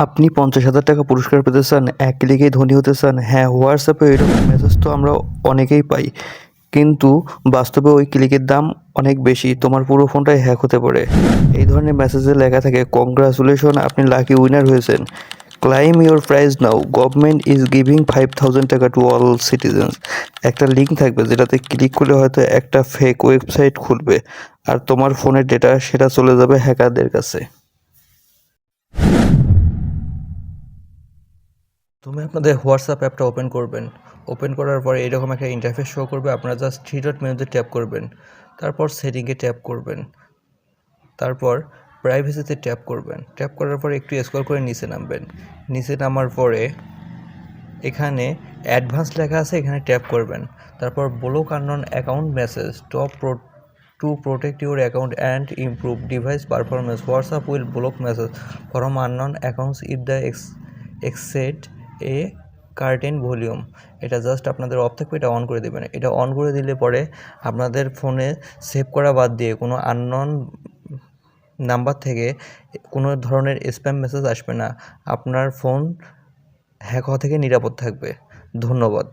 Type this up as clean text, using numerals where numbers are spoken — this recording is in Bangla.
আপনি ৫০,০০০ টাকা পুরস্কার পেতে চান, এক ক্লিকেই ধনী হতে চান? হ্যাঁ, হোয়াটসঅ্যাপে এরকম মেসেজ তো আমরা অনেকেই পাই। কিন্তু বাস্তবে ওই ক্লিকের দাম অনেক বেশি। তোমার পুরো ফোনটাই হ্যাক হতে পারে। এই ধরনের মেসেজে লেখা থাকে, কংগ্রাচুলেশন, আপনি লাকি উইনার হয়েছেন। Claim your prize now, government is giving 5,000 টাকা টু অল সিটিজেন্স। একটা লিঙ্ক থাকবে যেটাতে ক্লিক করলে হয়তো একটা ফেক ওয়েবসাইট খুলবে, আর তোমার ফোনের ডেটা সেটা চলে যাবে হ্যাকারদের কাছে। তুমি আপনাদের হোয়াটসঅ্যাপ অ্যাপটা ওপেন করবেন। ওপেন করার পরে এরকম একটা ইন্টারফেস শো করবে। আপনারা জাস্ট থ্রি ডট মেনুতে ট্যাপ করবেন। তারপর সেটিংয়ে ট্যাপ করবেন। তারপর প্রাইভেসিতে ট্যাপ করবেন। ট্যাপ করার পরে একটু স্ক্রল করে নিচে নামবেন। নিচে নামার পরে এখানে অ্যাডভান্স লেখা আছে, এখানে ট্যাপ করবেন। তারপর block unknown account message to protect your account and improve device performance, WhatsApp will block message from unknown accounts if the exceed a certain volume. এটা জাস্ট আপনাদের অফ থাকবে, এটা অন করে দেবেন। এটা অন করে দিলে পরে আপনাদের ফোনে সেভ করা বাদ দিয়ে কোনো আননোন নাম্বার থেকে কোনো ধরনের স্প্যাম মেসেজ আসবে না। আপনার ফোন হ্যাক হওয়া থেকে নিরাপদ থাকবে। ধন্যবাদ।